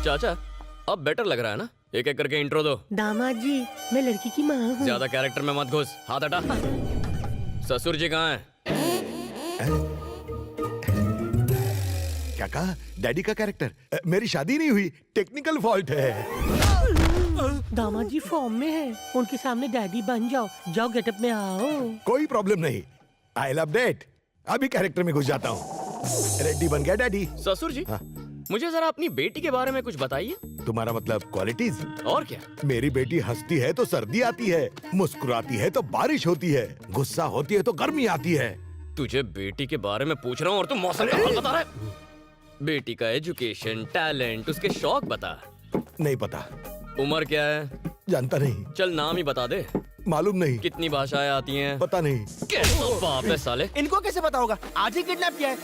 चाचा अब बेटर लग रहा है ना? एक एक करके इंट्रो दो। दामाद जी, मैं लड़की की माँ हूँ। ज्यादा कैरेक्टर में मत घुस, हाथ हटा। ससुर जी कहाँ हैं? क्या कहा? डैडी का कैरेक्टर? मेरी शादी नहीं हुई, टेक्निकल फॉल्ट है। दामाद जी फॉर्म में है, उनके सामने डैडी बन जाओ। जाओ गेटअप में आओ। कोई प्रॉब्लम नहीं, आई लव डेट। अभी कैरेक्टर में घुस जाता हूँ। रेडी बन गया डैडी। ससुर जी हाँ? मुझे जरा अपनी बेटी के बारे में कुछ बताइए। तुम्हारा मतलब क्वालिटीज? और क्या? मेरी बेटी हंसती है तो सर्दी आती है, मुस्कुराती है तो बारिश होती है, गुस्सा होती है तो गर्मी आती है। तुझे बेटी के बारे में पूछ रहा हूँ और तुम मौसम का हाल बता रहा है। बेटी का एजुकेशन, टैलेंट, उसके शौक बता। नहीं पता। उम्र क्या है? जानता नहीं। चल नाम ही बता दे। मालूम नहीं। कितनी भाषाएं आती हैं? पता नहीं। कैसा बाप है साले। इनको कैसे पता होगा? आज ही किडनैप किया है।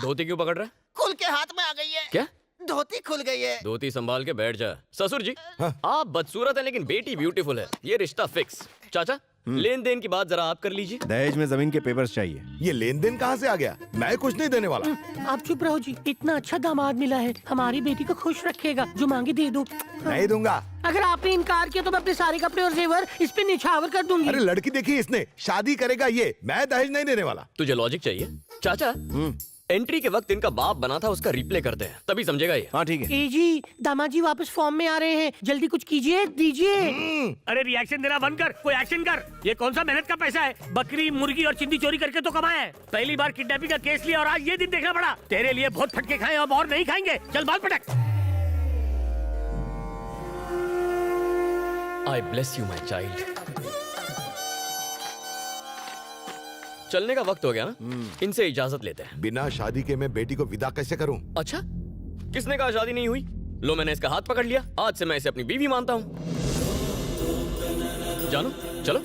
धोती क्यों पकड़ रहा है? खुल के हाथ में आ गई है। क्या? धोती खुल गई है। धोती संभाल के बैठ जा। ससुर जी हाँ? आप बदसूरत हैं लेकिन बेटी ब्यूटीफुल है, ये रिश्ता फिक्स। चाचा लेन देन की बात जरा आप कर लीजिए। दहेज में जमीन के पेपर्स चाहिए। ये लेन देन कहाँ से आ गया? मैं कुछ नहीं देने वाला। आप चुप रहो जी, इतना अच्छा दामाद मिला है, हमारी बेटी को खुश रखेगा। जो मांगे दे दो। नहीं दूंगा। अगर आपने इनकार किया तो मैं अपने सारे कपड़े और जेवर इस पे निछावर कर दूंगी। अरे लड़की देखी इसने, शादी करेगा ये, मैं दहेज नहीं देने वाला। तुझे लॉजिक चाहिए? चाचा एंट्री के वक्त इनका बाप बना था, उसका रिप्ले करते हैं तभी समझेगा ये। हाँ ठीक है। ए जी, दामाद जी वापस फॉर्म में आ रहे हैं, जल्दी कुछ कीजिए, दीजिए। अरे रिएक्शन देना बंद कर, कोई एक्शन कर। ये कौन सा मेहनत का पैसा है? बकरी, मुर्गी और चिंदी चोरी करके तो कमाया है। पहली बार किडनैपिंग का केस लिया और आज ये दिन देखना पड़ा। तेरे लिए बहुत फटके खाए, अब और नहीं खाएंगे। चल बाल पटक। आई ब्लेस यू माई चाइल्ड। चलने का वक्त हो गया ना, इनसे इजाजत लेते हैं। बिना शादी के मैं बेटी को विदा कैसे करूं? अच्छा किसने कहा शादी नहीं हुई? लो मैंने इसका हाथ पकड़ लिया, आज से मैं इसे अपनी बीवी मानता हूं। जानो चलो।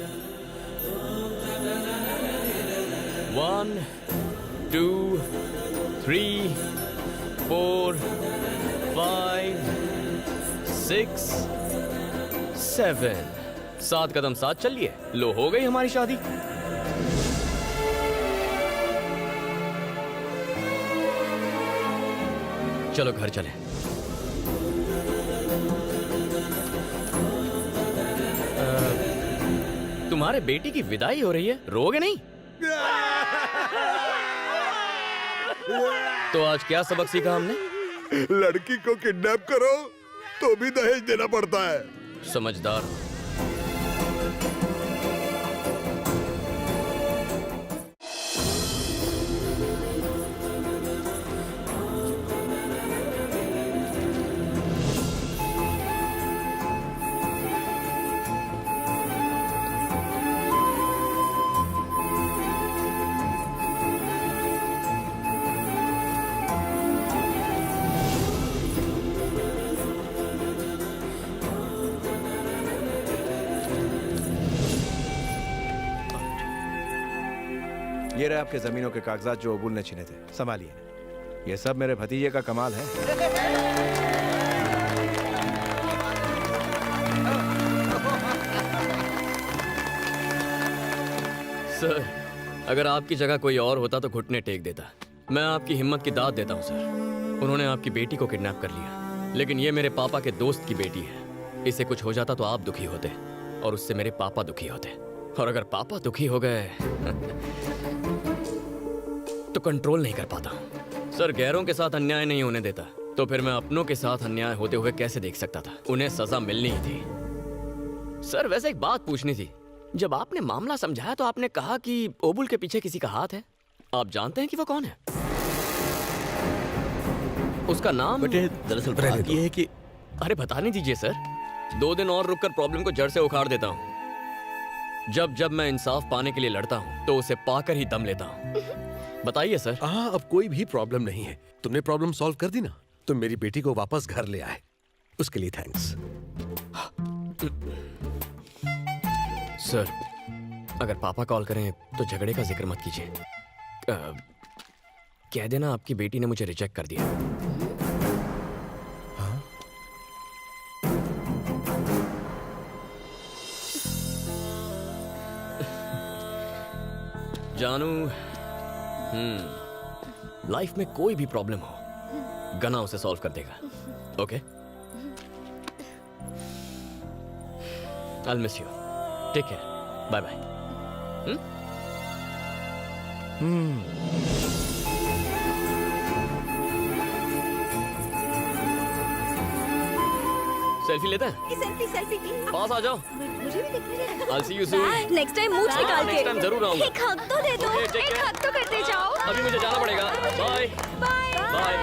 1 2 3 4 5 6 7 7 कदम साथ चलिए। लो हो गई हमारी शादी। चलो घर चले। तुम्हारे बेटी की विदाई हो रही है, रोगे नहीं? तो आज क्या सबक सीखा हमने? लड़की को किडनैप करो तो भी दहेज देना पड़ता है। समझदार। ये रहे आपके जमीनों के कागजात जो अबुल ने छीने थे, संभालिए। ये सब मेरे भतीजे का कमाल है। सर अगर आपकी जगह कोई और होता तो घुटने टेक देता। मैं आपकी हिम्मत की दाद देता हूं सर। उन्होंने आपकी बेटी को किडनैप कर लिया, लेकिन ये मेरे पापा के दोस्त की बेटी है। इसे कुछ हो जाता तो आप दुखी होते और उससे मेरे पापा दुखी होते। और अगर पापा दुखी हो गए तो कंट्रोल नहीं कर पाता सर। गैरों के साथ अन्याय नहीं होने देता, तो फिर मैं अपनों के साथ अन्याय होते हुए कैसे देख सकता था? उन्हें सजा मिलनी ही थी। सर वैसे एक बात पूछनी थी। जब आपने मामला समझाया तो आपने कहा कि ओबुल के पीछे किसी का हाथ है। आप जानते हैं कि वो कौन है? उसका नाम? बेटे दरअसल बात ये है कि अरे बताने दीजिए सर, 2 दिन और रुककर प्रॉब्लम को जड़ से उखाड़ देता हूँ। जब जब मैं इंसाफ पाने के लिए लड़ता हूँ तो उसे पाकर ही दम लेता हूँ। बताइए सर। हाँ अब कोई भी प्रॉब्लम नहीं है। तुमने प्रॉब्लम सॉल्व कर दी ना, तुम मेरी बेटी को वापस घर ले आए, उसके लिए थैंक्स। सर अगर पापा कॉल करें तो झगड़े का जिक्र मत कीजिए। कह देना आपकी बेटी ने मुझे रिजेक्ट कर दिया। हाँ? जानू लाइफ में कोई भी प्रॉब्लम हो, गना उसे सॉल्व कर देगा. Okay? I'll miss you. Take care. Bye bye. Selfie लेते हैं? सेल्फी पास आ जाओ. मुझे भी दिखने I'll see you soon. Next time मूंछ निकाल नेक्स्ट के टाइम जरूर आऊंगा. एक हक तो दे दो, Okay, take एक care. हक तो करते जाओ. अभी मुझे जाना पड़ेगा. बाय. बाय.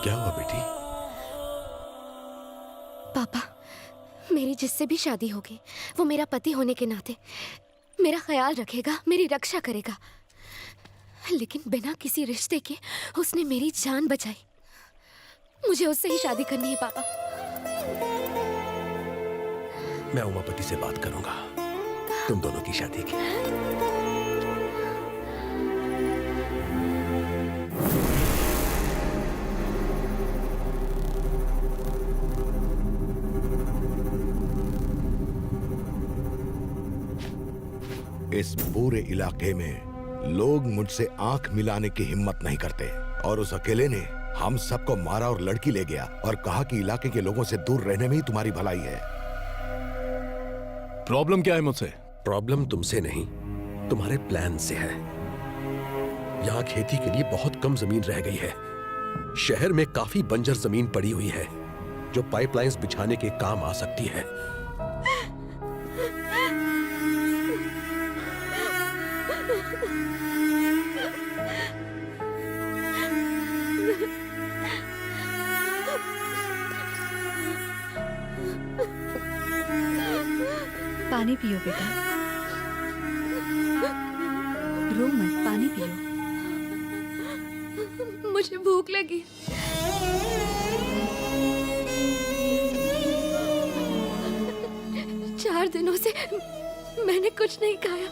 क्या हुआ बेटी? पापा, मेरी जिससे भी शादी होगी वो मेरा पति होने के नाते मेरा ख्याल रखेगा, मेरी रक्षा करेगा. लेकिन बिना किसी रिश्ते के उसने मेरी जान बचाई. मुझे उससे ही शादी करनी है पापा. मैं उमापति से बात करूंगा तुम दोनों की शादी की. इस पूरे इलाके में लोग मुझसे आंख मिलाने की हिम्मत नहीं करते और उस अकेले ने हम सबको मारा और लड़की ले गया और कहा कि इलाके के लोगों से दूर रहने में ही तुम्हारी भलाई है. प्रॉब्लम क्या है मुझसे? प्रॉब्लम तुमसे नहीं, तुम्हारे प्लान से है. यहाँ खेती के लिए बहुत कम जमीन रह गई है. शहर में काफी बंजर जमीन पड़ी हुई है जो पाइपलाइंस बिछाने के काम आ सकती है. पानी पियो बेटा, रो मत, पानी पियो. मुझे भूख लगी. चार दिनों से मैंने कुछ नहीं खाया.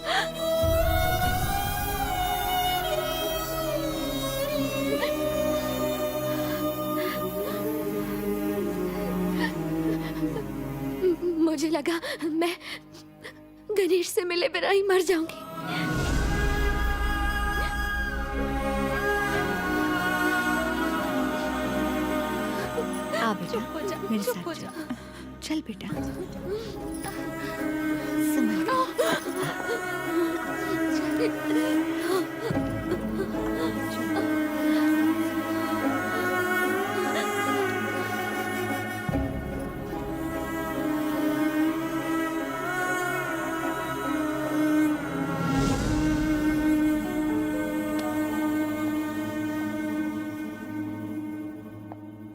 मुझे लगा मैं गणेश से मिले बिना ही मर जाऊंगी. आ बेटा, मेरे साथ चल. चल बेटा, संभल.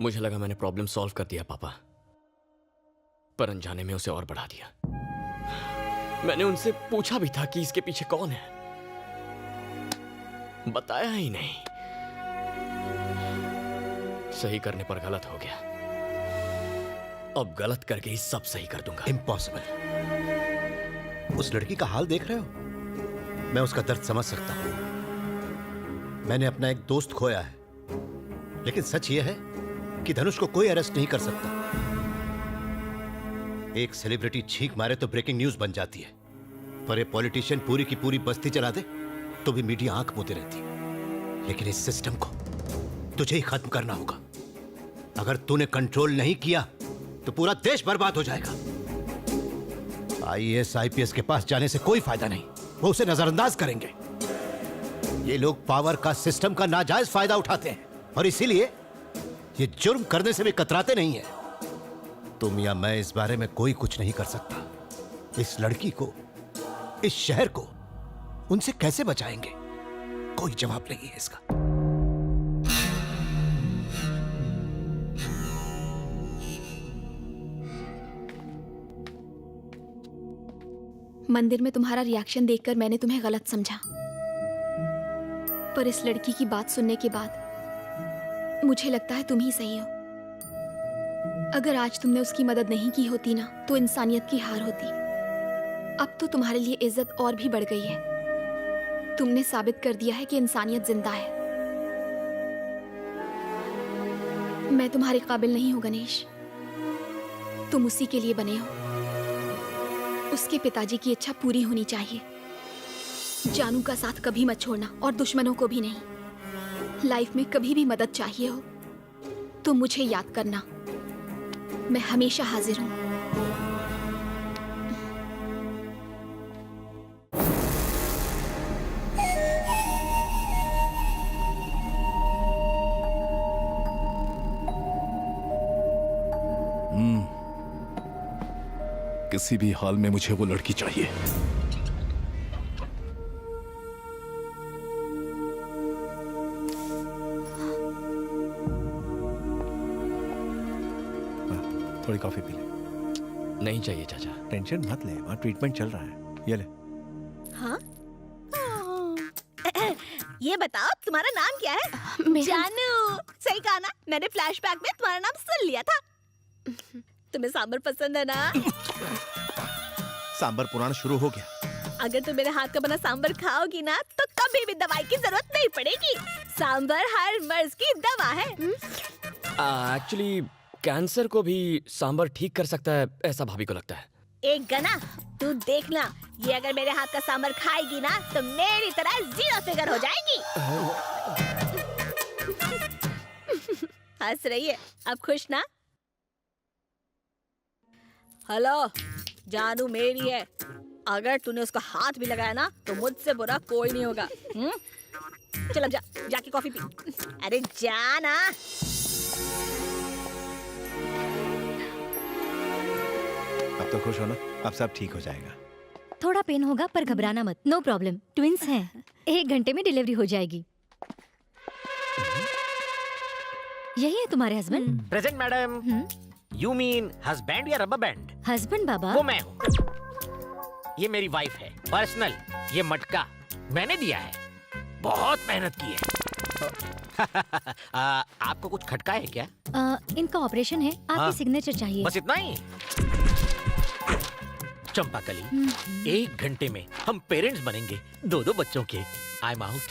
मुझे लगा मैंने प्रॉब्लम सॉल्व कर दिया पापा, पर अनजाने में उसे और बढ़ा दिया. मैंने उनसे पूछा भी था कि इसके पीछे कौन है, बताया ही नहीं. सही करने पर गलत हो गया. अब गलत करके ही सब सही कर दूंगा. इम्पॉसिबल. उस लड़की का हाल देख रहे हो? मैं उसका दर्द समझ सकता हूं. मैंने अपना एक दोस्त खोया है, लेकिन सच यह है कि धनुष को कोई अरेस्ट नहीं कर सकता. एक सेलिब्रिटी छींक मारे तो ब्रेकिंग न्यूज बन जाती है, पर एक पॉलिटिशियन पूरी की पूरी बस्ती चला दे तो भी मीडिया आंख मूंदे रहती है. लेकिन इस सिस्टम को तुझे ही खत्म करना होगा. अगर तूने कंट्रोल नहीं किया तो पूरा देश बर्बाद हो जाएगा. आईएएस आईपीएस के पास जाने से कोई फायदा नहीं, वो उसे नजरअंदाज करेंगे. ये लोग पावर का, सिस्टम का नाजायज फायदा उठाते हैं और इसीलिए ये जुर्म करने से भी कतराते नहीं है. तुम या मैं इस बारे में कोई कुछ नहीं कर सकता. इस लड़की को, इस शहर को उनसे कैसे बचाएंगे? कोई जवाब नहीं है इसका. मंदिर में तुम्हारा रिएक्शन देखकर मैंने तुम्हें गलत समझा, पर इस लड़की की बात सुनने के बाद मुझे लगता है तुम ही सही हो. अगर आज तुमने उसकी मदद नहीं की होती ना, तो इंसानियत की हार होती. अब तो तुम्हारे लिए इज्जत और भी बढ़ गई है. तुमने साबित कर दिया है कि इंसानियत जिंदा है. मैं तुम्हारे काबिल नहीं हूं गणेश, तुम उसी के लिए बने हो. उसके पिताजी की इच्छा पूरी होनी चाहिए. जानू का साथ कभी मत छोड़ना और दुश्मनों को भी नहीं. लाइफ में कभी भी मदद चाहिए हो तो मुझे याद करना, मैं हमेशा हाजिर हूँ। किसी भी हाल में मुझे वो लड़की चाहिए। थोड़ी कॉफी पी ले। नहीं चाहिए चाचा। टेंशन मत ले, वहाँ ट्रीटमेंट चल रहा है। ये ले। हाँ? ये बताओ तुम्हारा नाम क्या है? जानू। सही कहा ना, मैंने फ्लैशबैक में तुम्हारा नाम सुन लिया था। तुम्हें सांबर पसंद है ना? सांबर पुराण शुरू हो गया। अगर तुम मेरे हाथ का बना सांबर खाओगी ना तो कभी भी दवाई की जरूरत नहीं पड़ेगी। सांबर हर मर्ज की दवा है। एक्चुअली कैंसर को भी सांबर ठीक कर सकता है, ऐसा भाभी को लगता है। एक गना, तू देखना, ये अगर मेरे हाथ का सांबर खाएगी ना तो मेरी तरह 0 फिगर हो जाएगी। हंस रही है, अब खुश ना? हेलो, जानू मेरी है। अगर तूने उसका हाथ भी लगाया ना तो मुझसे बुरा कोई नहीं होगा। चल अब जा, जाके कॉफी पी। अरे जा ना। अब तो खुश हो ना? अब सब ठीक हो जाएगा। थोड़ा पेन होगा पर घबराना मत, नो प्रॉब्लम, ट्विंस हैं। 1 घंटे में डिलीवरी हो जाएगी। यही है तुम्हारे husband? Present madam. You mean husband या रबर बैंड? हस्बैंड बाबा। वो मैं हूँ। ये मेरी वाइफ है, पर्सनल। ये मटका मैंने दिया है, बहुत मेहनत की है। आपको कुछ खटका है क्या? इनका ऑपरेशन है, आपकी सिग्नेचर चाहिए। बस इतना ही? चंपाकली, 1 घंटे में हम पेरेंट्स बनेंगे, 2 बच्चों के। I am out.